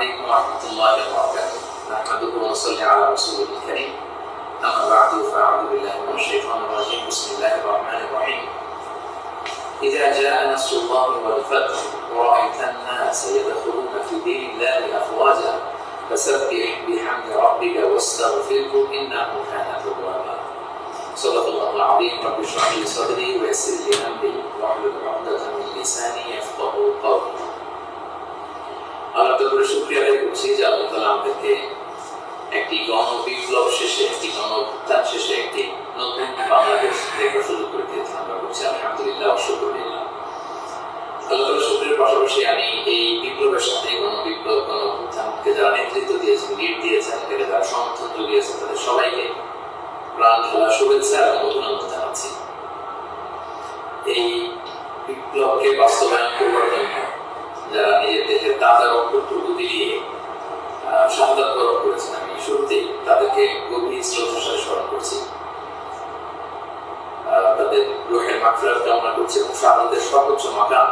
عليكم ورحمة الله وبركاته. نحمده ونصلي على رسوله الكريم. أما بعد فأعوذ بالله من الشيطان الرجيم. بسم الله الرحمن الرحيم. إذا جاء نصر الله والفتح ورأيت الناس يدخلون في دين الله أفواجا فسبح بحمد ربك واستغفره إنه كان توابا. صدق الله العظيم. رب اشرح لي صدري ويسر لي أمري واحلل عقدة من لساني يفقهوا قولي. আল্লাহ তাআলার শুকরিয়া আদায় করছি যে আল্লাহ তাআলা আমাদেরকে একটি গণবিপ্লব শেষে, একটি গণঅভ্যুত্থান শেষে একটি নতুন বাংলাদেশ দেখার সুযোগ করে দিয়েছেন। আমরা বলছি আলহামদুলিল্লাহ, শুকরিয়া। আল্লাহ তাআলার শুকরিয়ার পাশাপাশি আমি এই বিপ্লবের সাথে গণবিপ্লব, গণঅভ্যুত্থানকে যারা নেতৃত্ব দিয়েছেন, লিড দিয়েছেন, এটাকে যারা সমর্থন জুগিয়েছেন, তাদের সবাইকে প্রাণ ঢালা শুভেচ্ছা এবং অভিনন্দন জানাচ্ছি। এই বিপ্লবকে বাস্তবায়ন করবার জন্য যারা নিজের দেশের তাজা রক্তটুকু দিয়ে শাহাদাত বরণ করেছেন, আমি শুরুতেই তাদেরকে গভীর শ্রদ্ধার সাথে স্মরণ করছি। তাদের রূহের মাগফিরাত কামনা করছি এবং শাহাদাতের সর্বোচ্চ মাকাম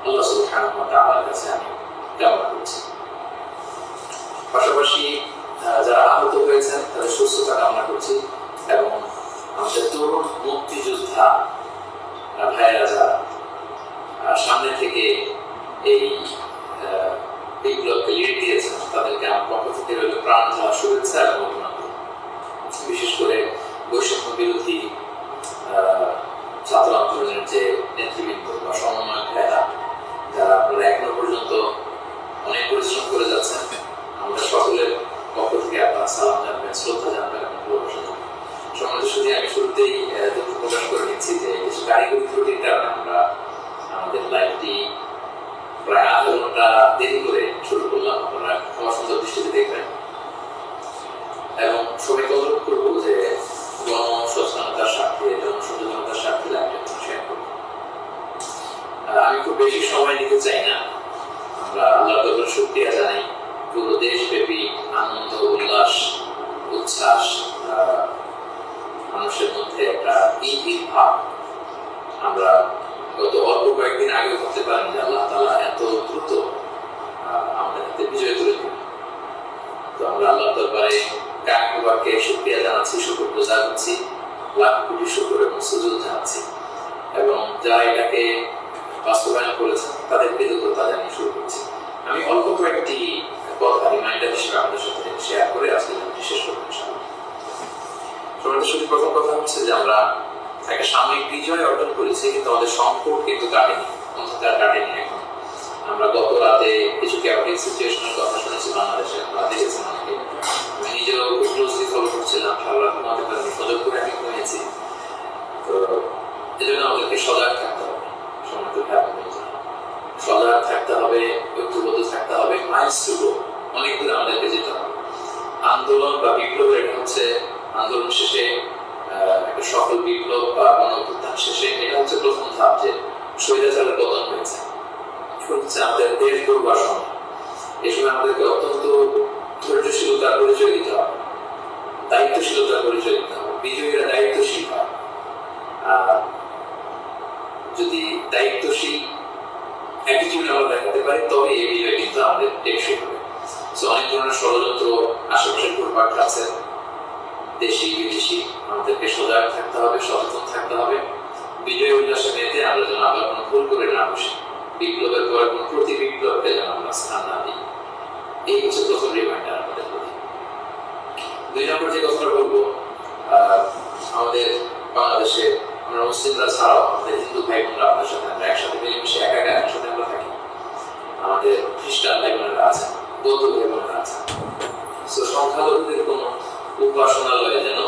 আল্লাহ সুবহানাহু ওয়া তাআলার কাছে আমি কামনা করছি। পাশাপাশি যারা আহত হয়েছেন তাদের সুস্থতা কামনা করছি এবং আমাদের তরুণ মুক্তিযোদ্ধা ভাইয়েরা যারা সামনে থেকে এই বিপ্লবকে লিড দিয়েছেন, তাদেরকে আমার পক্ষ থেকে রইল প্রাণ ঢালা শুভেচ্ছা এবং অভিনন্দন। বিশেষ করে বৈষম্য বিরোধী ছাত্র আন্দোলনের যে নেতৃবৃন্দ বা সমন্বয়ক ভাইয়েরা, যারা আপনারা এখনো পর্যন্ত অনেক পরিশ্রম করে যাচ্ছেন, আমরা সকলের পক্ষ থেকে আপনারা সালাম জানবেন, শ্রদ্ধা জানবেন এবং ভালোবাসা জানবেন। সমাজের শুধু আমি শুরুতেই দুঃখ প্রকাশ করে নিচ্ছি যে কিছু কারিগরি ত্রুটির কারণে আমরা আমাদের লাইভটি প্রায় আধা ঘন্টা দেরি করে শুরু করলাম। আপনারা ক্ষমা সুন্দর দৃষ্টিতে দেখবেন এবং সবাইকে অনুরোধ করবো যে গণসচেতনতার স্বার্থে, জনসচেতনতার স্বার্থে লাইভটা শেয়ার করবো। আমি খুব বেশি সময় নিতে চাই না। আমরা আল্লাহ তাআলার শুকরিয়া জানাই। পুরো দেশব্যাপী আনন্দ, উল্লাস, উচ্ছ্বাস, মানুষের মধ্যে একটা ঈদ ভাব আমরা গত অল্প কয়েকদিন আগে করতে পারেন যে আল্লাহ তাআলা এত দ্রুত আমাদের হাতে বিজয় করে দিলেন। তো আমরা আল্লাহ দরবারে কায়মুবাকে শুকরিয়া জানাচ্ছি, শুকর গুজার করছি, লাখ কোটি শুকর এবং সুজুদ জানাচ্ছি এবং যারা এটাকে বাস্তবায়ন করেছেন তাদের কৃতজ্ঞতা জানিয়ে শুরু করছি। আমি অল্প কয়েকটি কথা রিমাইন্ডার হিসেবে আমাদের সাথে শেয়ার করে আজকে শেষ করবো ইনশাআল্লাহ। সমাজের প্রথম কথা হচ্ছে যে আমরা একটা সাময়িক বিজয় অর্জন করেছি, কিন্তু আমাদের সংকট কিন্তু কাটেনি, অন্ধকার কাটেনি। এখন আমরা গত রাতে কিছু ক্যাপিটাল সিচুয়েশনের কথা শুনেছি বাংলাদেশে, আমরা দেখেছেন অনেকে। আমি নিজেও খুব ক্লোজলি ফলো করছিলাম, সারা রাত ঘুমাতে পারিনি, সজাগ করে আমি ঘুমিয়েছি। তো এই জন্য আমাদেরকে সজাগ থাকতে হবে, সজাগ থাকতে হবে, ঐক্যবদ্ধ থাকতে হবে, মাইলস টু গো, অনেক দূরে আমাদেরকে যেতে হবে। আন্দোলন বা বিপ্লবের এটা হচ্ছে আন্দোলন শেষে একটা সফল বিপ্লব বা গণঅভ্যুত্থান শেষে এটা হচ্ছে প্রথম ধাপ, যে স্বৈরাচারের পতন হয়েছে। হচ্ছে আমাদের দেশ গড়বার সময়। এই সময় আমাদেরকে অত্যন্ত ধৈর্যশীলতার পরিচয় দিতে হবে, দায়িত্বশীলতার পরিচয় দিতে হবে। বিজয়ীরা দায়িত্বশীল হয়। যদি দায়িত্বশীল অ্যাটিটিউড আমরা দেখাতে পারি তবে এই বিজয় কিন্তু আমাদের টেকসই হবে। অনেক ধরনের ষড়যন্ত্র আশেপাশে ঘুরপাক খাচ্ছে, দেশি বিদেশি। আমাদেরকে সজাগ থাকতে হবে, সচেতন থাকতে হবে। বিজয় উল্লাসে মেতে আমরা যেন আবার কোনো ভুল করে না বসি, বিপ্লবের পর কোনো প্রতি বিপ্লবকে যেন আমরা স্থান না দিই। এই হচ্ছে প্রথম রিমাইন্ডার আমাদের প্রতি। 2 নম্বর যে কথাটা বলবো, আমাদের বাংলাদেশে আমরা মুসলিমরা ছাড়াও আমাদের হিন্দু ভাই বোনরা আমাদের সাথে আমরা একসাথে মিলেমিশে একা একসাথে আমরা থাকি। আমাদের খ্রিস্টান ভাই বোনেরা আছেন, বৌদ্ধ ভাই বোনেরা আছেন। সংখ্যালঘুদের কোনো উপাসনালয়ে যেন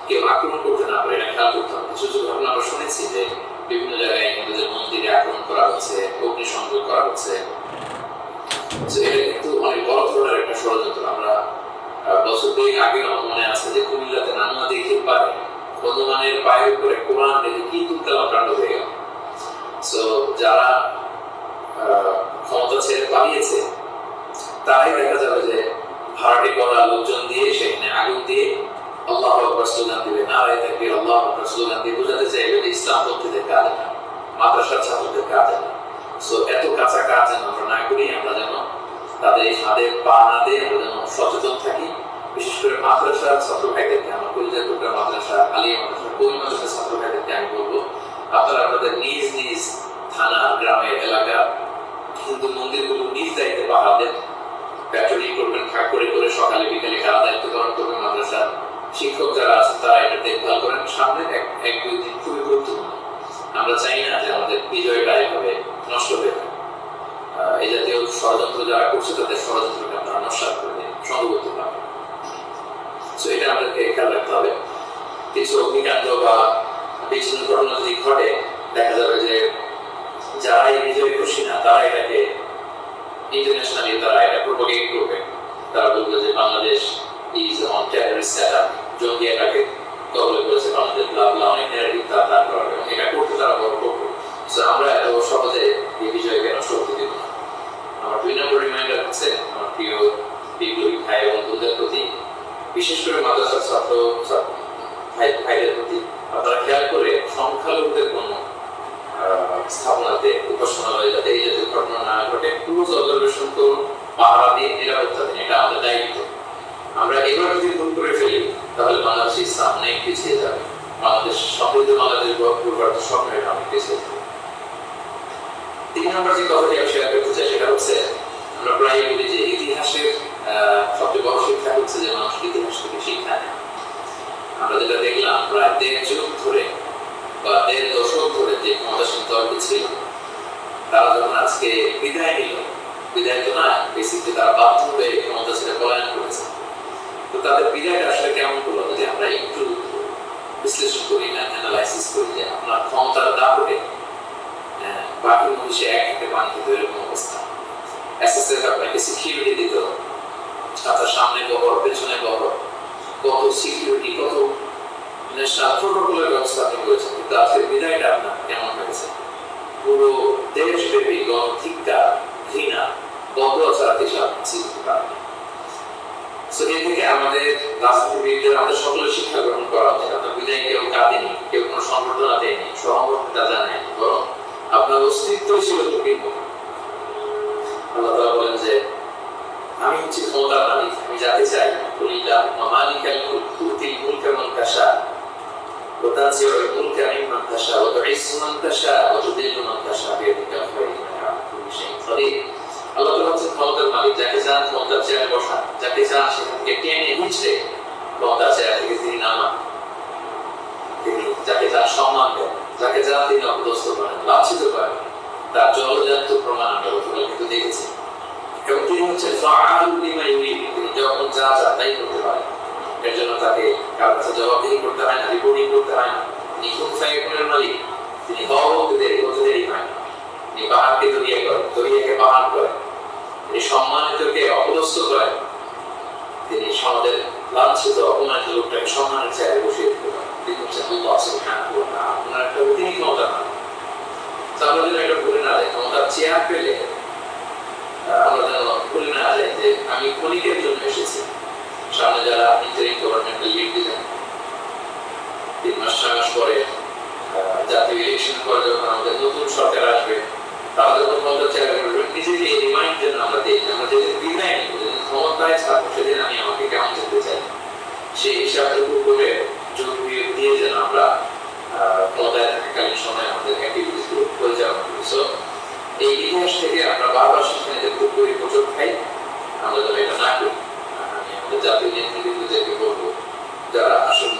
কেউ আক্রমণ করতে না পারে, এটা খেয়াল করতে হবে। কিছু ঘটনা আমরা শুনেছি যে বিভিন্ন জায়গায় হিন্দুদের মন্দিরে আক্রমণ করা হচ্ছে, অগ্নিসংযোগ করা হচ্ছে। এটা কিন্তু অনেক বড় ধরনের একটা ষড়যন্ত্র। আমরা বছর 2 আগে আমার মনে আছে যে কুমিল্লাতে নানুয়া দেখে পারে হনুমানের পায়ের উপরে কোরআন দেখে কি তুলকালাম কাণ্ড হয়ে গেল। যারা ক্ষমতা ছেড়ে পালিয়েছে তারাই দেখা যাবে যে ভাড়াটে করা লোকজন দিয়ে সেখানে আগুন দিয়ে আল্লাহু আকবার স্লোগান দিবে, নারায়ে তাকবীর, আল্লাহু আকবার স্লোগান দিয়ে বোঝাতে চাইবে যে ইসলাম পন্থীদের কাজ না, মাদ্রাসার ছাত্রদের কাজ না। এত কাঁচা কাজ যেন আমরা না করি, আমরা যেন তাদের এই ফাঁদে পা না দিয়ে আমরা যেন সচেতন থাকি। বিশেষ করে মাদ্রাসার ছাত্র ভাইদেরকে, আমার পরিচয় প্রোগ্রাম মাদ্রাসা, আলিয়া মাদ্রাসা, কবি মাদ্রাসার ছাত্র ভাইদেরকে আমি বলবো, আপনারা আপনাদের নিজ নিজ থানা, গ্রামের, এলাকা হিন্দু মন্দিরগুলো নিজ দায়িত্বে পাহারা দেন। প্যাট্রোলিং করবেন, ভাগ করে করে সকালে বিকালে কারা দায়িত্ব পালন করবেন। মাদ্রাসার শিক্ষক যারা আছেন তারা এটা দেখভাল করেন। সামনে এক দুই দিন খুবই গুরুত্বপূর্ণ। আমরা চাই না যে আমাদের বিজয়টা এভাবে নষ্ট হয়ে যায়। এই জাতীয় ষড়যন্ত্র যারা করছে তাদের ষড়যন্ত্রকে আপনারা নস্যাৎ করে দিন সংঘবদ্ধ ভাবে। সো এটা আমাদেরকে খেয়াল রাখতে হবে। কিছু অগ্নিকাণ্ড বা বিচ্ছিন্ন ঘটনা যদি ঘটে, দেখা যাবে যে যারা এই বিজয় খুশি না তারা এটাকে ইন্টারন্যাশনালি তারা এটা প্রোপাগেট করবে। তারা বলবে যে Bangladesh is on terrorist setup, জঙ্গি এটাকে কবলে করেছে বাংলাদেশ, অনেক ন্যারেটিভ তারা দাঁড় করাবে এবং এটা করতে তারা বড় করবে। সো আমরা এত সহজে এই বিষয়কে নষ্ট করতে দিব না। আমার 2 নম্বর রিমাইন্ডার হচ্ছে আমার প্রিয় বিপ্লবী ভাই বন্ধুদের প্রতি, বিশেষ করে মাদ্রাসার ছাত্র ভাইদের প্রতি, আপনারা খেয়াল করে সংখ্যালঘুদের কোনো স্থাপনাতে, উপাসনালয়ে যাতে এই জাতীয় ঘটনা না ঘটে ক্লোজ অবজারভেশন করুন, পাহারা দিয়ে নিরাপত্তা দিন। এটা আমাদের দায়িত্ব। আমরা এবার যদি ভুল করে ফেলি তাহলে বাংলাদেশ ইসলাম অনেক পিছিয়ে যাবে। বাংলাদেশ সমৃদ্ধ বাংলাদেশ গড়বার স্বপ্ন এটা অনেক পিছিয়ে যাবে। 3 নম্বর যে কথাটি আমি শেয়ার করতে চাই সেটা হচ্ছে, আমরা প্রায় বলি যে ইতিহাসের সবচেয়ে বড় শিক্ষা হচ্ছে যে মানুষ ইতিহাস থেকে শিক্ষা নেয়। আমরা যেটা দেখলাম প্রায় 1.5 যুগ ধরে বা 1.5 দশক ধরে যে ক্ষমতাসীন দলটি ছিল তারা যখন আজকে বিদায় নিল, বিদায় তো না, বেসিকলি তারা বাধ্য হয়ে ক্ষমতা ছেড়ে পলায়ন করেছে। তো তাদের বিদায়টা আসলে কেমন করলো যদি আমরা একটু বিশ্লেষণ করি না, অ্যানালাইসিস করি যে আপনার ক্ষমতার দাপটে বাকি মনীষে এক হাতে পানি খেতে এরকম অবস্থা। এসএসএফ আপনাকে সিকিউরিটি দিত, আপনার সামনে বহর, পেছনে বহর, কত সিকিউরিটি, কত প্রোটোকলের ব্যবস্থা আপনি করেছেন। কিন্তু আজকের বিদায়টা আপনার কেমন হয়েছে? পুরো দেশব্যাপী গণধিক্কার, ঘৃণা, বদলা ছাড়া কিছু আপনি চিনতে পারেন। এ থেকে আমাদের রাজনীতিবিদদের, আমাদের সকলের শিক্ষা গ্রহণ করা উচিত। আপনার বিদায় কেউ কাঁদেনি, কেউ কোনো সংবর্ধনা দেয়নি, সহমর্মিতা জানায়নি, বরং আপনার অস্তিত্ব ছিল ঝুঁকির মুখে। আল্লাহ তাআলা বলেন যে আমি হচ্ছি ক্ষমতার মালিক, আমি যাকে চাই কুলিল্লাহুম্মা মালিকাল মুলক তুতিল মুলকা মান তাশা ওয়া তানজিউল মুলকা মিম্মান তাশা ওয়া তুইজ্জু মান তাশা ওয়া তুযিল্লু মান তাশা বিয়াদিকাল খায়রু ইন্নাকা আলা কুল্লি শাইইন কাদির। আল্লাহ তাআলা হচ্ছেন ক্ষমতার মালিক, যাকে চান ক্ষমতার চেয়ারে বসান, যাকে চান সেখান থেকে টেনে হিঁচড়ে ক্ষমতার চেয়ার থেকে তিনি নামান। তিনি যাকে চান সম্মান দেন, যাকে চান তিনি অপদস্থ করেন, লাঞ্ছিত করেন। তার জলজান্ত প্রমাণ আমরা গতকাল কিন্তু দেখেছি। এবং তিনি হচ্ছেন ফাআলু লিমা ইউরিদ, তিনি যখন যা চান তাই করতে পারেন। এর জন্য তাকে কারো কাছে জবাবদিহি করতে হয় না, রিপোর্টিং করতে হয় না। তিনি খুব ফায়াকুনের মালিক, তিনি হওয়া বলতে দেরি, বলতে দেরি হয় না। তিনি পাহাড়কে দরিয়া করেন, দরিয়াকে পাহাড় করেন, তিনি সম্মানিতকে অপদস্থ করেন, তিনি সমাজের লাঞ্ছিত অপমানিত লোকটাকে সম্মানের চেয়ারে বসিয়ে দিতে পারেন। তিনি হচ্ছেন আল্লাহ সুবহানাহু ওয়া তাআলা। আপনার একটা তিনি ক্ষমতা না, আমরা যেন এটা ভুলে না যাই। ক্ষমতার চেয়ার পেলে আমরা যেন ভুলে না যাই যে আমি ক্ষণিকের জন্য এসেছি। সামনে যারা ইন্টারিম গভর্নমেন্টের লিড দিলেন, 3 মাস 6 মাস পরে জাতীয় ইলেকশন পরে যখন আমাদের নতুন সরকার আসবে, তারা যখন ক্ষমতার চেয়ারে বসবেন, নিজেকে এই রিমাইন্ড যেন আমরা দিই, আমরা যেদিন বিদায় নিব, যেদিন ক্ষমতায় থাকবো, সেদিন আমি আমাকে কেমন যেতে চাই, সেই হিসাবটুকু করে যোগ দিয়ে যেন আমরা ক্ষমতায় থাকাকালীন সময় আমাদের অ্যাক্টিভিটিসগুলো পরিচালনা করি। সো এই ইতিহাস থেকে আমরা বারবার শিক্ষা নিতে খুব করে প্রচুর খাই, আমরা যেন এটা না করি। আমি আমাদের জাতীয় নেতৃবৃন্দদেরকে বলবো, যারা আসন্ন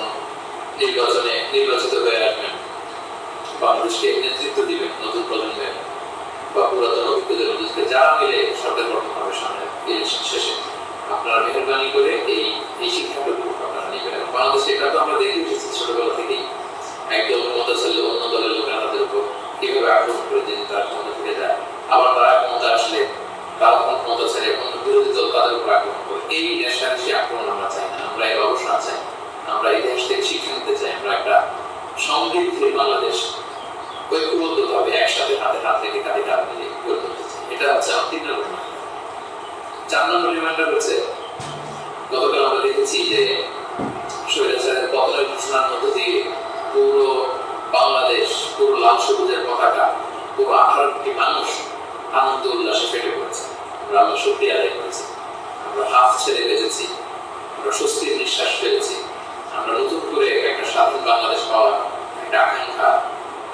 নির্বাচনে নির্বাচিত হয়ে আসবেন, বাংলাদেশকে নেতৃত্ব দিবেন নতুন প্রজন্মের বা পুরাতন অভিজ্ঞদের মধ্যে যারা মিলে সরকার গঠন হবে সামনে ইলেকশন শেষে, আপনারা মেহরবানি করে এই শিক্ষাটুকু আপনারা নেবেন। এবং বাংলাদেশে এটা তো আমরা দেখে এসেছি ছোটবেলা থেকেই, একদল ক্ষমতা ছেলে অন্য দলের লোকেরা তাদের উপর কিভাবে আক্রমণ করে দিন, তার ক্ষমতা থেকে যায়। আবার তারা ক্ষমতা আসলে তারা তখন ক্ষমতা ছেড়ে অন্য বিরোধী দল তাদের উপর আক্রমণ করে। এই রেশারেশি আক্রমণ আমরা চাই না, আমরা এই অবসান চাই, আমরা ইতিহাস থেকে শিক্ষা নিতে চাই। আমরা একটা সমৃদ্ধির বাংলাদেশ ঐক্যবদ্ধভাবে একসাথে হাতে হাত রেখে কাঁধে কাঁধ মিলিয়ে গড়ে তুলতে চাই। এটা হচ্ছে আমার 3 নম্বর রিমাইন্ডার। 4 নম্বর রিমাইন্ডার হচ্ছে, গতকাল আমরা দেখেছি যে স্বৈরাচারের পতনের ঘোষণার মধ্য দিয়ে পুরো বাংলাদেশ, পুরো লাল সবুজের পতাকা, পুরো 18 কোটি মানুষ আনন্দ উল্লাসে ফেটে পড়েছে। আমরা আল্লাহ শুকরিয়া আদায় করেছি, আমরা হাফ ছেড়ে বেঁচেছি, আমরা স্বস্তির নিঃশ্বাস ফেলেছি, আমরা নতুন করে একটা স্বাধীন বাংলাদেশ পাওয়ার একটা আকাঙ্ক্ষা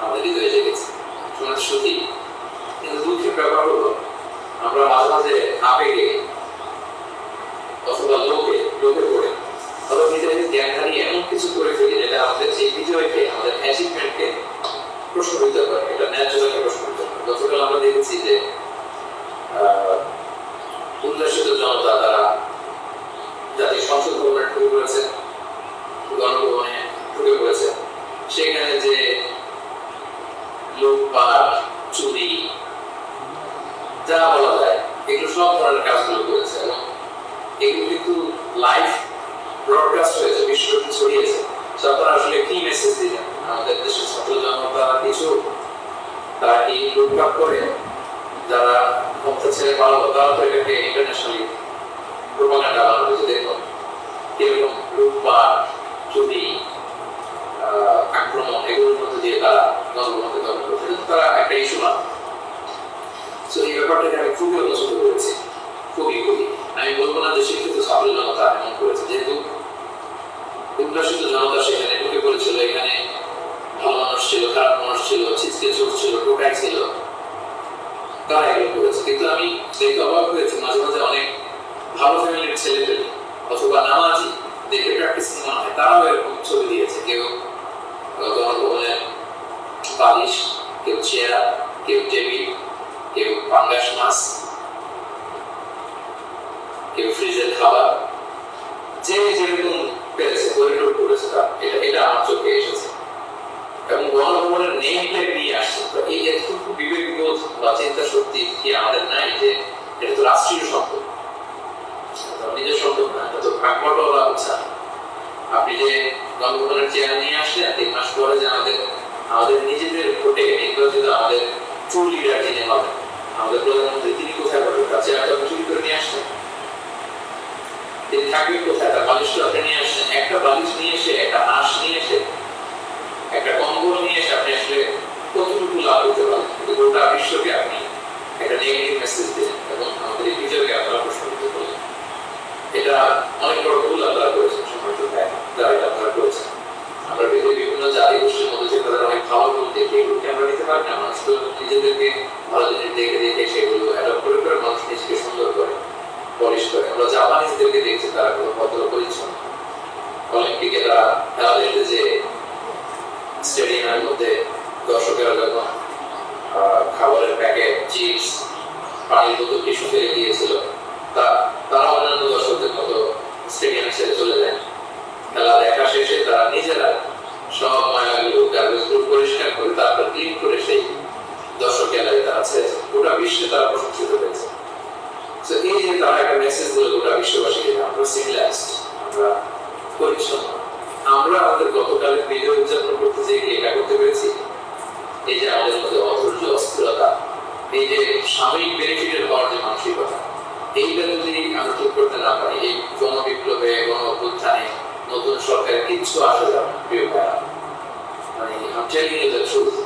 আমাদের হৃদয়ে জেগেছে। সমাজ সত্যি, কিন্তু দুঃখের ব্যাপার হলো আমরা মাঝে মাঝে আবেগে অথবা লোকে পড়ে অথবা নিজেদের জ্ঞান হারিয়ে এমন কিছু করে ফেলি যেটা আমাদের সেই বিজয়কে, আমাদের অ্যাচিভমেন্টকে প্রশ্নবিদ্ধ করে, এটা ন্যায্যতাকে প্রশ্নবিদ্ধ করে। গতকাল আমরা দেখেছি যে উল্লাসিত জনতা তারা জাতীয় সংসদ ভবনে ঢুকে পড়েছে, গণভবনে ঢুকে পড়েছে, সেখানে যে লুটপাট, চুরি, যা বলা যায় এগুলো সব ধরনের কাজগুলো করেছে এবং এগুলো কিন্তু লাইভ ব্রডকাস্ট হয়েছে, বিশ্বব্যাপী ছড়িয়েছে। আপনারা আসলে কি মেসেজ দিলেন আমাদের দেশের ছাত্র জনতা? তারা কি লুটপাট করে যারা ক্ষমতা ছেড়ে পালালো, তারা তো এটাকে ইন্টারন্যাশনালি প্রোপাগান্ডা বানানো হয়েছে। দেখুন কিরকম লুটপাট, চুরি, আক্রমণ এগুলোর মধ্যে দিয়ে তারা গণভবনকে দখল করছে, তারা একটা ইস্যু বানায়। এই ব্যাপারটাকে আমি খুবই পছন্দ করেছি, খুবই। আমি বলবো না যে শিক্ষিত ছাত্র জনতা এমন করেছে, যেহেতু উল্লাসিত জনতা সেখানে ঢুকে পড়েছিল, এখানে ভালো মানুষ ছিল, খারাপ মানুষ ছিল, ছিচকে চোখ ছিল, টোকাই ছিল, তারা এগুলো করেছে। কিন্তু আমি দেখে অবাক হয়েছি মাঝে মাঝে অনেক ভালো ফ্যামিলির ছেলেপেলে অথবা নামাজি দেখে প্র্যাকটিসিং মনে হয়, তারাও এরকম ছবি দিয়েছে। কেউ গণভবনের বালিশ, কেউ চেয়ার, কেউ টেবিল, কেউ পাঙ্গাস মাছ, কেউ ফ্রিজের খাবার, যে যেরকম পেরেছে করিডোর করেছে। এটা আমার চোখে এসেছে এবং গণভবনের নেম প্লেট নিয়ে আসছে। তো এই এতটুকু বিবেকবোধ বা চিন্তা শক্তি কি আমাদের নাই যে এটা তো রাষ্ট্রীয় সম্পদ, নিজের সম্পদ না, এটা তো ভাগ বটোয়ারা হচ্ছে। আপনি যে গণভবনের চেয়ার নিয়ে আসলেন, 3 মাস পরে যে আমাদের নিজেদের ভোটে নির্বাচিত আমাদের ট্রু লিডার যিনি হবেন, আমাদের প্রধানমন্ত্রী, তিনি কোথায় পাবেন? চেয়ারটা চুরি করে নিয়ে আসছেন, তিনি থাকবেন কোথায়? তার বালিশটা আপনি নিয়ে আসছেন। একটা বালিশ নিয়ে এসে, একটা হাঁস নিয়ে এসে, একটা কম্বল নিয়ে এসে আপনি আসলে কতটুকু লাভ করতে পারেন? কিন্তু গোটা বিশ্বকে আপনি একটা নেগেটিভ মেসেজ দিলেন এবং আমাদের এই বিজয়কে আপনারা প্রশ্নবিদ্ধ করলেন। এটা অনেক বড় ভুল আপনারা করেছেন, সম্মানিত ভাই, যারা এটা আপনারা করেছেন। আমরা বিভিন্ন জাতি গোষ্ঠীর মধ্যে যে তাদের অনেক ভালো গুণ দেখি, এগুলোকে আমরা নিতে পারি না। মানুষ তো নিজেদেরকে ভালো জিনিস দেখে দেখে সেগুলো অ্যাডপ্ট করে করে মানুষ নিজেকে সুন্দর করে, পলিশ করে। আমরা জাপানিজদেরকে দেখছি তারা কোনো ভদ্র পরিচ্ছন্ন। অলিম্পিকে তারা খেলা দেখতে যে স্টেডিয়ামের মধ্যে দর্শকেরা যখন খাবারের প্যাকেট, চিপস, পানির বোতল টিস্যু ফেলে দিয়েছিল, তারা অন্যান্য দর্শকদের মতো স্টেডিয়াম ছেড়ে চলে যায়। খেলা দেখা শেষে তারা নিজেরা সব ময়লাগুলো গার্বেজগুলো পরিষ্কার করে তারপর ক্লিন করে সেই দর্শক এলাকায় তারা ছেড়েছে। গোটা বিশ্বে তারা প্রশংসিত হয়েছে। এই যে তারা একটা মেসেজ দিল গোটা বিশ্ববাসীকে, আমরা সিভিলাইজড, আমরা পরিচ্ছন্ন। আমরা আমাদের গতকালের বিজয় উদযাপন করতে যে এটা করতে পেরেছি, এই যে আমাদের মধ্যে অধৈর্য, অস্থিরতা, এই যে সাময়িক বেনিফিটের হওয়ার যে মানসিকতা, এইটা যদি আমরা ঠিক করতে না পারি, এই গণবিপ্লবে, গণ অভ্যুত্থানে নতুন সরকারের কিচ্ছু আসে যাবে না। প্রিয় ভাইরা, মানে I'm telling you the truth,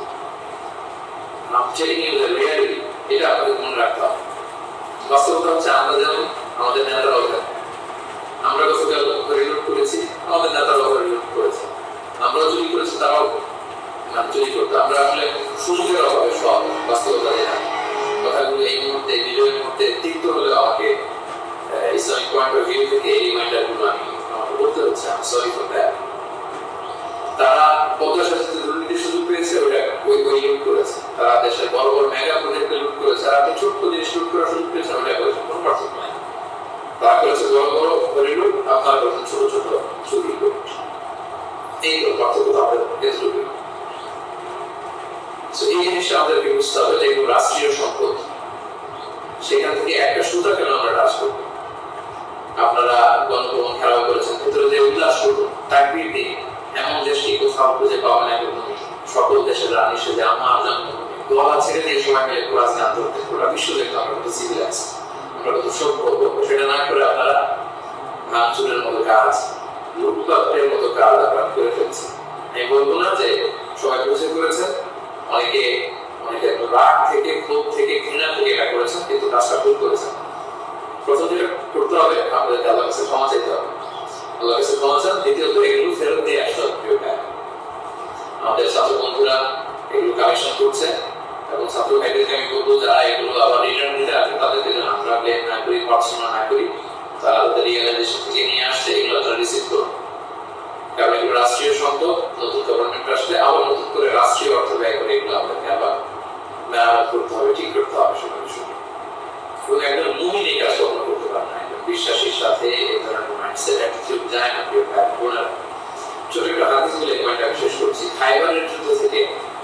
I'm telling you the reality, এটা আপনাদের মনে রাখতে হবে। বাস্তবতা হচ্ছে আমরা যেমন আমাদের নেতারা আমরা গতকাল রিলোড করেছি, আমাদের নেতারাও রিলোড করেছে, আমরা চুরি করেছি, তারাও চুরি করতো। আমরা আসলে সুযোগের অভাবে সব বাস্তবতা যেটা কথাগুলো এই মুহূর্তে বিজয়ের মুহূর্তে তিক্ত হলেও আমাকে ইসলামিক পয়েন্ট অফ ভিউ থেকে এই রিমাইন্ডারগুলো আমাকে বলতে হচ্ছে। আমি সরি ফর দ্যাট। তারা প্রত্যাশাচিত দুর্নীতির সুযোগ পেয়েছে, ওই লুট করেছে। তারা দেশের বড় বড় মেগা প্রজেক্টে লুট করেছে, আর আপনি ছোট্ট জিনিস লুট করার সুযোগ পেয়েছেন, ওইটা করেছেন। কোনো পার্থক্য নাই। তারা করেছে বড় বড় লুট, আপনারা করেছেন ছোট ছোট চুরি লুট। এই পার্থক্য আমাদের এতটুকু। এই জিনিসটা আমাদেরকে বুঝতে হবে, যেগুলো রাষ্ট্রীয় সম্পদ, সেখান থেকে একটা সুতা কেন আমরা হ্রাস করবো? আপনারা গণভবন খেলাও করেছেন, ভিতরে যে উল্লাস করুন, তাকবীর দিয়ে এমন দেশকে কোথাও খুঁজে পাবেন না। সকল দেশের রানী সেজে আমার জন্মভূমি গলা ছেড়ে দিয়ে সবাই মিলে কোরআন গান ধরতে, পুরো বিশ্ব দেখতে আমরা কত সিভিলাইজ, আমরা কত সভ্য। সেটা না করে আপনারা ভাঙচুরের মতো কাজ, লুটপাটের মতো কাজ আপনারা করে ফেলছেন। আমি বলবো না যে সবাই বুঝে করেছেন, অনেকে রাগ থেকে, ক্ষোভ থেকে, ঘৃণা থেকে এটা করেছেন, কিন্তু কাজটা ভুল করেছেন। প্রথম যেটা করতে হবে আপনাদেরকে আল্লাহর কাছে ক্ষমা চাইতে হবে, আল্লাহর কাছে ক্ষমা চান। দ্বিতীয়ত এগুলো ফেরত দিয়ে আসতে হবে। আমাদের ছাত্র বন্ধুরা এগুলো কালেকশন করছে এবং ছাত্র ভাইদেরকে আমি বলবো যারা এগুলো আবার রিটার্ন দিতে আসবে তাদেরকে যেন আমরা ব্লেম না করি, পার্সোনাল না করি, তারা তাদের রিয়েলাইজেশন থেকে নিয়ে আসছে এগুলো তারা রিসিভ করুন। কারণ এগুলো রাষ্ট্রীয় সম্পদ, নতুন গভর্নমেন্ট আসলে আবার নতুন করে রাষ্ট্রীয় অর্থ ব্যয় করে এগুলো আমাদেরকে আবার মেরামত করতে হবে, ঠিক করতে হবে সেটা বিষয়। এবং একজন মুমিন এই কাজ কখনো করতে পারে না, একজন বিশ্বাসীর সাথে এই ধরনের মাইন্ডসেট অ্যাটিটিউড যায় না। প্রিয় ভাই বোনেরা, ছোট একটা হাদিস বলে পয়েন্টটা শেষ করছি। খাইবারের যুদ্ধ থেকে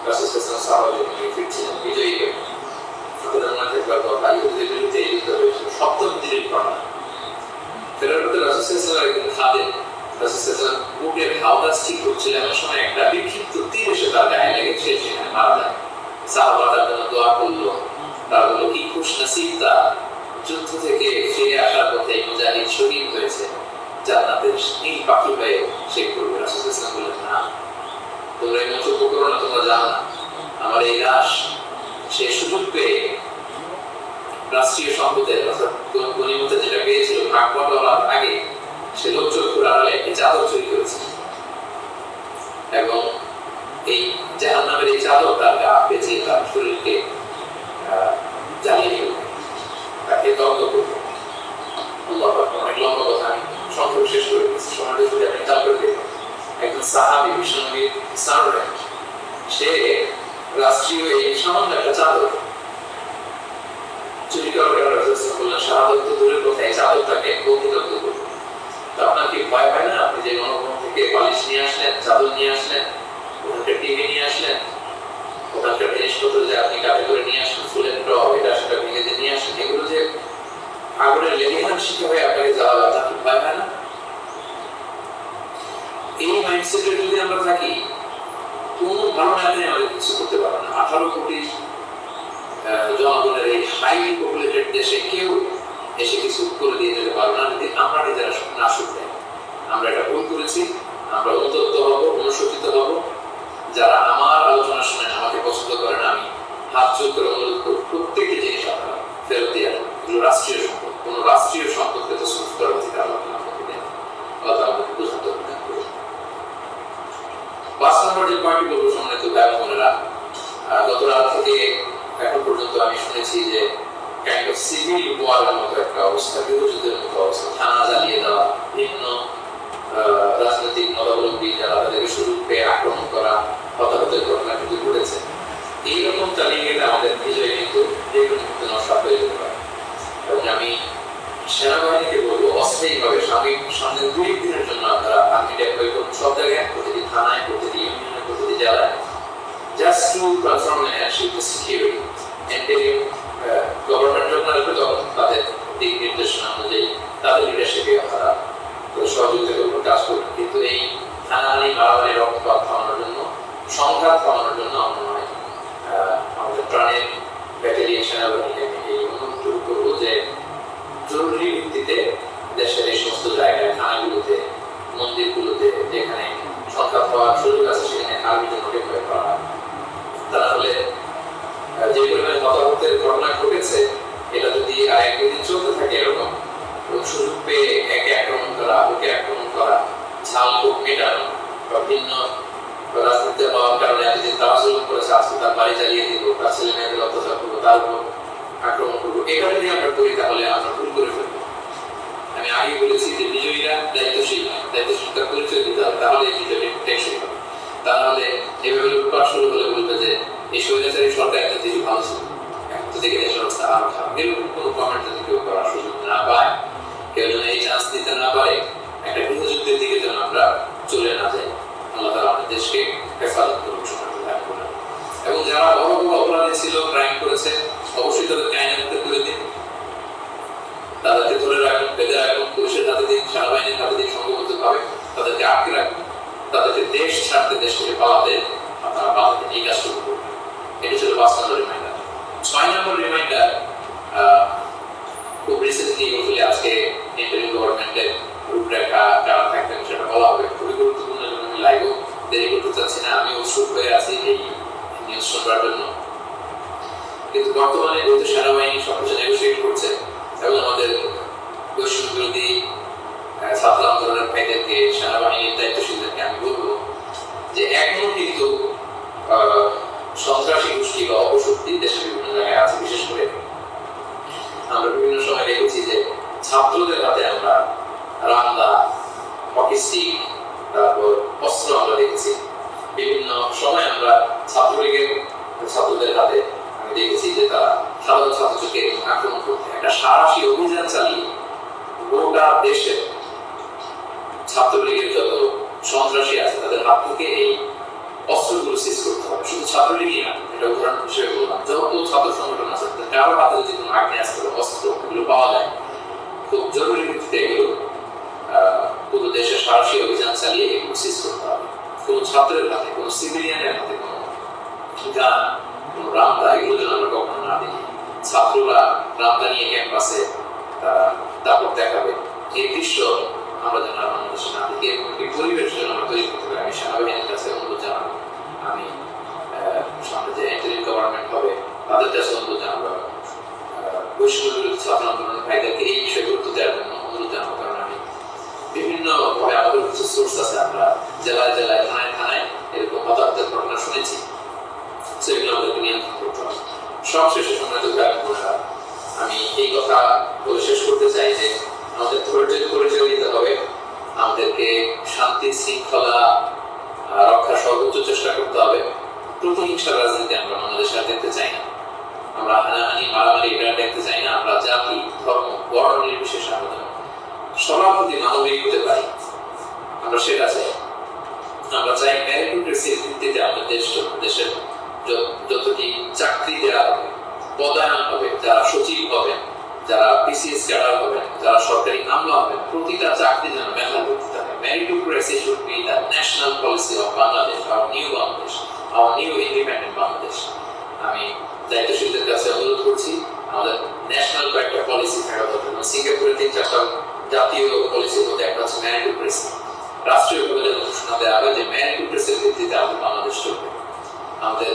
রাসূল সাল্লাল্লাহু আলাইহি ওয়াসাল্লাম যখন ফিরছিলেন বিজয়ী হয়ে, আপনাদের মনে থাকবে কথা ইহুদিদের বিরুদ্ধে এই যুদ্ধ হয়েছিল, সপ্তম দিনের ঘটনা। ফেরার পথে রাসূল সাল্লাল্লাহু আলাইহি ওয়াসাল্লাম একজন খাদেম রাসূল সাল্লাল্লাহু আলাইহি ওয়াসাল্লাম উটের হাওদাস ঠিক করছিলেন, এমন সময় একটা বিক্ষিপ্ত তীর এসে তার গায়ে লেগে সেখানে মারা যায়। সাহাবারা তার জন্য দোয়া করলো, তারা বলল কি খুশ নসিব তার, যুদ্ধ থেকে ফিরে আসার পথে মুজাহিদ শহীদ হয়েছে, জান্নাতের নীল পাখি হয়ে সে করবে। রাসূল সাল্লাল্লাহু আলাইহি ওয়াসাল্লাম বললেন না, তোমরা এই মন্তব্য করো না, তোমরা জানো না আমার এই লাশ সে সুযোগ পেয়ে রাষ্ট্রীয় সম্পদের অর্থাৎ গনিমতে যেটা পেয়েছিল ভাগ বটলার আগে সে লোকচক্ষুর আড়ালে একটি চাদর চুরি করেছে এবং এই জাহান্নামের এই চাদর তার গা পেঁচিয়ে তার শরীরকে জ্বালিয়ে ফেলবে, তাকে দগ্ধ করবে। অনেক লম্বা কথা, আমি সংক্ষেপে শেষ করে দিচ্ছি, সময়টা যদি আপনি খেয়াল করে দেখবেন। একজন সাহাবী বিশ্বনবীর সার্ভেন্ট, সে রাষ্ট্রীয় এই সামান্য একটা চাদর চুরি করার কারণে রাসূল বললেন শাহাদাত তো দূরের কথা, এই চাদরটাকে বন্দিদগ্ধ করবে। তো আপনার কি ভয় হয় না? আপনি যে গণভবন থেকে বালিশ নিয়ে আসলেন, চাদর নিয়ে আসলেন, ওখানকার টিভি নিয়ে আসলেন, ওখানকার জিনিসপত্র যে আপনি কাটে করে নিয়ে আসলেন, ফুলের টব এটা সেটা ভেঙে দিয়ে নিয়ে আসলেন, এগুলো যে আগুনের লেলিহান শিখে হয়ে আপনাকে জ্বালাবে, আপনার কি ভয় হয় না? এই মাইন্ডসেটে যদি আমরা থাকি, কোন ভালো নেতাই আমাদের কিছু করতে পারবে না। 18 কোটি জনগণের এই হাইলি পপুলেটেড দেশে কেউ এসে কিছু করে দিয়ে যেতে পারবে না যদি আমরা নিজেরা না শুনতে। আমরা এটা ভুল করেছি, আমরা অনুতপ্ত হব, অনুশোচিত হব। যারা আমার আলোচনা শুনেন, আমাকে পছন্দ করেন, আমি হাত জোর করে অনুরোধ করব প্রত্যেকটি জিনিস আপনারা ফেরত দিয়ে আসবেন। এগুলো রাষ্ট্রীয় সম্পদ, কোন রাষ্ট্রীয় সম্পদকে তো সুস্থ করার অধিকার আল্লাহ আমাকে দেন, আল্লাহ আমাকে বোঝাতে হবে। 5 নম্বর যে পয়েন্টটি বলবো সম্মানিত ভাই বোনেরা, গত রাত থেকে এখন পর্যন্ত আমি শুনেছি যে কাইন্ড অফ সিভিল ওয়ারের মতো একটা অবস্থা, গৃহযুদ্ধের মতো অবস্থা, থানা জ্বালিয়ে দেওয়া, ভিন্ন রাজনৈতিক মতাবলম্বী যারা তাদেরকে সুযোগ পেয়ে আক্রমণ করা, হতাহতের ঘটনা কিন্তু ঘটেছে। এইরকম চালিয়ে গেলে আমাদের বিজয় কিন্তু যে কোনো মুহূর্তে নষ্ট হয়ে যেতে পারে। এবং আমি সেনাবাহিনীকে বলবো অস্থায়ীভাবে সামনে 2 দিনের জন্য আপনারা আর্মি ডেপ্লয় করুন সব জায়গায়, প্রতিটি থানায়, প্রতিটি ইউনিয়নে, প্রতিটি জেলায়, just to confirm and ensure the security. Interim government যখন আসবে তখন তাদের দিক নির্দেশনা অনুযায়ী তাদের লিডারশিপে আপনারা সহযোগিতা করবেন, কাজ করবেন। কিন্তু এই থানাহানি, মারামারি, রক্তপাত থামানোর জন্য, সংঘাত থামানোর জন্য আমরা নয়, আমাদের প্রাণের ব্যাটালিয়ন সেনাবাহিনীকে আমি এই অনুরোধ করবো যে জরুরি ভিত্তিতে দেশের এই সমস্ত জায়গায়, থানাগুলোতে, মন্দিরগুলোতে যেখানে সংঘাত হওয়ার সুযোগ আছে সেখানে আর্মি জন্য ডেপ্লয় করা হয়। তা নাহলে যে পরিমাণে হতাহতের ঘটনা ঘটেছে এটা যদি আরেক দিন চলতে থাকে এরকম, সুযোগ পেয়ে একে আক্রমণ করা, ওকে আক্রমণ করা, ঝাল ক্ষোভ মেটানো বা ভিন্ন রাজনীতি হওয়ার কারণে এতদিন তারা জুলুম করেছে, আজকে তার বাড়ি জ্বালিয়ে দিব, তার ছেলে মেয়েদের অত্যাচার করবো, তার উপর আক্রমণ করবো, এটা যদি আমরা করি তাহলে আমরা ভুল করে ফেলবো। আমি আগে বলেছি যে বিজয়ীরা দায়িত্বশীল, দায়িত্বশীলতার পরিচয় দিতে হবে, তাহলে এই বিজয়ী টেকসই হবে। তা নাহলে এভাবে লুটপাট শুরু হলে বলবে যে এই স্বৈরাচারী সরকার একটা দেশ ভালো ছিল, এখন তো দেখে দেশের অবস্থা আরো খারাপ। এরকম কোনো কমেন্ট যদি কেউ করার সুযোগ না পায়, কেউ যেন এই চান্স দিতে না পারে, একটা গৃহযুদ্ধের দিকে যেন আমরা চলে না যাই। আল্লাহ তাআলা আমাদের দেশকে হেফাজত করুন, সমর্থন করুন। এবং যারা বড় বড় অপরাধী ছিল, ক্রাইম করেছে, অবশ্যই তাদেরকে আইনের মুক্ত করে দিন, তাদেরকে ধরে রাখুন, বেঁধে রাখুন, পুলিশের হাতে দিন, সেনাবাহিনীর হাতে দিন, সংঘবদ্ধভাবে তাদেরকে আটকে রাখুন, তাদেরকে দেশ ছাড়তে, দেশ থেকে পালাতে আপনারা বাধাতে এই কাজটা করুন। এটি ছিল 5 নম্বর রিমাইন্ডার। 6 নম্বর রিমাইন্ডার, খুব রিসেন্টলি আজকে ইন্টারিম গভর্নমেন্টের রূপরেখা কারা থাকবেন সেটা বলা হবে, খুবই গুরুত্বপূর্ণ। জন্য আমি লাইভও দেরি করতে চাচ্ছি না, আমি উৎসুক হয়ে আছি এই নিউজ শোনার জন্য। কিন্তু বর্তমানে যেহেতু সেনাবাহিনী সবকিছু নেগোসিয়েট করছে এবং আমাদের বৈষম্য বিরোধী ছাত্র আন্দোলনের ভাইদেরকে, সেনাবাহিনীর দায়িত্বশীলদেরকে আমি বলবো যে এখনো কিন্তু সন্ত্রাসী গোষ্ঠী বা অপশক্তি দেশের বিভিন্ন জায়গায় আছে। বিশেষ করে আমরা বিভিন্ন সময় দেখেছি যে ছাত্রদের হাতে আমরা রামদা, হকি স্টিক, তারপর অস্ত্র আমরা দেখেছি। বিভিন্ন সময় আমরা ছাত্রলীগের ছাত্রদের হাতে আমি দেখেছি যে তারা সাধারণ ছাত্রকে আক্রমণ করতে একটা সাহসী অভিযান চালিয়ে গোটা দেশের ছাত্রলীগের যত সন্ত্রাসী আছে তাদের হাত থেকে এই অস্ত্রগুলো সিজ করতে হবে। শুধু ছাত্রলীগই না, এটা উদাহরণ হিসেবে বললাম, যত ছাত্র সংগঠন আছে কারো হাতে যদি কোনো আগ্নেয়াস্ত্র, অস্ত্র এগুলো পাওয়া যায়, খুব জরুরি ভিত্তিতে এগুলো পুরো দেশে সাহসী অভিযান চালিয়ে এগুলো সিজ করতে হবে। কোনো ছাত্রের হাতে, কোনো সিভিলিয়ানের হাতে কোনো গান, কোনো রামদা এগুলো যেন আমরা কখনো না দেখি। ছাত্ররা রামদা নিয়ে ক্যাম্পাসে তারপর দেখাবে, এই দৃশ্য আমরা যেন বাংলাদেশে না দেখি। এবং এই পরিবেশ যেন আমরা তৈরি করতে পারি। আমি সেনাবাহিনীর কাছে অনুরোধ জানাবো, আমি সামনে যে ইন্টারিম গভর্নমেন্ট হবে তাদের কাছে অনুরোধ জানাবো, বৈষম্য বিরোধী ছাত্র আন্দোলনের ভাইদেরকে এই বিষয়ে গুরুত্ব দেওয়ার জন্য অনুরোধ জানাবো। কারণ আমি বিভিন্ন ভাবে আমাদের কিছু সোর্স আছে, আমরা জেলায় জেলায়, থানায় থানায় এরকম হতাহতের ঘটনা শুনেছি। সেগুলো আমাদেরকে নিয়ন্ত্রণ করতে হবে। সবশেষে সম্মানিত ভাই বোনেরা, আমি এই কথা বলে শেষ করতে চাই যে আমাদের ধৈর্যের পরিচয় দিতে হবে, আমাদেরকে শান্তি শৃঙ্খলা রক্ষার সর্বোচ্চ চেষ্টা করতে হবে। প্রতিহিংসার রাজনীতি আমরা বাংলাদেশে আর দেখতে চাই না। আমরা হানাহানি, মারামারি এটা দেখতে চাই না। আমরা জাতি, ধর্ম, বর্ণ নির্বিশেষে আমরা সভাপতি মানবিক হতে পারি, আমরা সেটা চাই। আমরা চাই মেরিটোক্রেসির ভিত্তিতে আমাদের দেশের যতটি চাকরি দেওয়া হবে, পদায়ন হবে, যারা সচিব হবেন, যারা পিসিএস ক্যাডার হবেন, যারা সরকারি আমলা হবেন, প্রতিটা চাকরি যেন মেধার ভিত্তিতে হবে। Meritocracy should be the national policy of Bangladesh, our new Bangladesh, our new independent Bangladesh. আমি দায়িত্বশীলদের কাছে অনুরোধ করছি, আমাদের ন্যাশনাল কয়েকটা পলিসি থাকা দরকার। সিঙ্গাপুরের 3-4টা জাতীয় পলিসির মধ্যে একটা হচ্ছে মেরিটোক্রেসি। রাষ্ট্রীয়ভাবে যেন ঘোষণা দেওয়া হয় যে মেরিটোক্রেসির ভিত্তিতে আমাদের বাংলাদেশ চলবে। আমাদের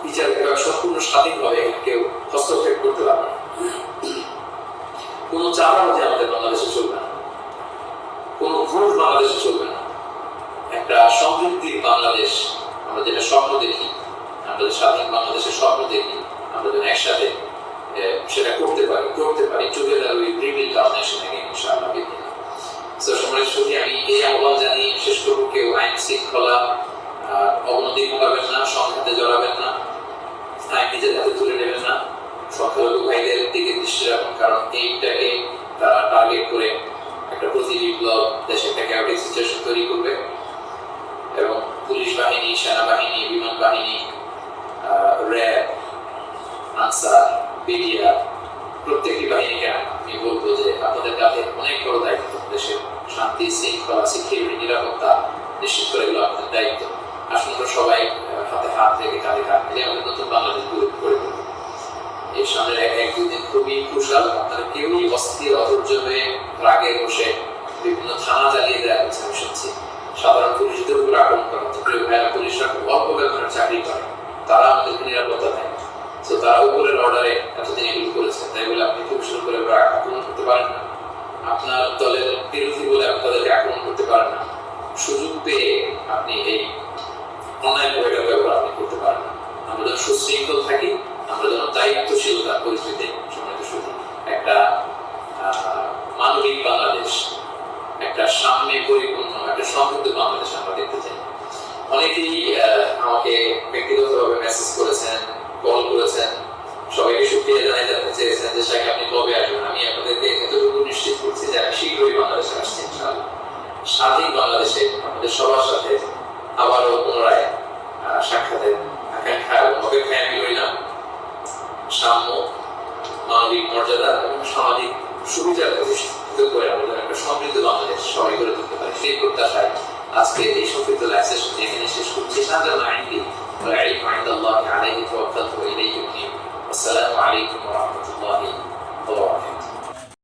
বিচার বিভাগ সম্পূর্ণ স্বাধীনভাবে কেউ হস্তক্ষেপ করতে পারবে না। কোনো চাঁদাবাজি আমাদের বাংলাদেশে চলবে না, কোনো ঘুষ বাংলাদেশে চলবে না। একটা সমৃদ্ধির বাংলাদেশ আমরা যেটা স্বপ্ন দেখি, আমরা যে স্বাধীন বাংলাদেশের স্বপ্ন দেখি, আমরা যেন একসাথে সেটা করতে পারি together we rebuild hour nation again ইনশাআল্লাহ। সো সম্মানিত সুধী, আমি এই আহ্বান জানিয়ে শেষ করব, কেউ আইন শৃঙ্খলা অবনতি ঘটাবেন না, সংঘাতে জড়াবেন না, আইন নিজের হাতে তুলে নেবেন না। সংখ্যালঘু ভাইদের দিকে দৃষ্টি রাখুন, কারণ এইটাকে তারা টার্গেট করে একটা প্রতি বিপ্লব দেশে একটা ক্যাওটিক সিচুয়েশন তৈরি করবে। এবং পুলিশ বাহিনী, সেনাবাহিনী, বিমান বাহিনী, র্যাব, আনসার, বিডিআ, প্রত্যেকটি বাহিনীকে আমি বলবো যে আপনাদের কাছে অনেক বড় দায়িত্ব। দেশের শান্তি শৃঙ্খলা, সিকিউরিটি, নিরাপত্তা নিশ্চিত করে এগুলো আপনাদের দায়িত্ব। আসুন আমরা সবাই হাতে হাত রেখে, কাঁধে কাঁধ মিলে আমাদের নতুন বাংলাদেশ গড়ে তুলব। এই সামনের 1-2 দিন খুবই ক্রুশাল। আপনারা কেউই অস্থির, অধৈর্য হয়ে রাগে বসে বিভিন্ন থানা জ্বালিয়ে দেওয়া হচ্ছে, আমি শুনছি। সাধারণ পুলিশদের উপর আক্রমণ করা হচ্ছে। প্রিয় ভাইরা, পুলিশরা খুব অল্প বেতনের চাকরি করে, তারা আমাদেরকে নিরাপত্তা দেয়। তো তারা উপরের অর্ডারে এতদিন এগুলো করেছে, তাই বলে আপনি খুব সুন্দর করে আক্রমণ করতে পারেন না। আপনার দলের বিরোধী বলে আপনি তাদেরকে আক্রমণ করতে পারেন না। সুযোগ পেয়ে আপনি এই অনলাইন ওয়েটার ব্যবহার আপনি করতে পারেন না। আমরা যেন সুশৃঙ্খল থাকি, আমরা যেন দায়িত্বশীলতার পরিস্থিতি সম্মানিত শুধু একটা মানবিক বাংলাদেশ, একটা সাম্যে পরিপূর্ণ, একটা সমৃদ্ধ বাংলাদেশ আমরা দেখতে চাই। অনেকেই আমাকে ব্যক্তিগতভাবে মেসেজ করেছেন, কল করেছেন, সবাইকে শুকরিয়া জানাই, জানতে চেয়েছেন যে শাইখ আপনি কবে আসবেন। আমি আপনাদেরকে এতটুকু নিশ্চিত করছি যে আমি শীঘ্রই বাংলাদেশে আসছি ইনশাআল্লাহ। স্বাধীন বাংলাদেশে আমাদের সবার সাথে আবারও পুনরায় সাক্ষাতের আকাঙ্ক্ষা এবং অপেক্ষায় আমি রইলাম। সাম্য, মানবিক মর্যাদা এবং সামাজিক সুবিধা প্রতিষ্ঠিত করে আমাদের একটা সমৃদ্ধ বাংলাদেশ সবাই গড়ে তুলতে পারে, সেই প্রত্যাশায় আজকে এই সংক্ষিপ্ত লাইভ সেশন এখানে শেষ করছি। والعلم عند الله عليه توكلت وإليه أنيب. والسلام عليكم ورحمة الله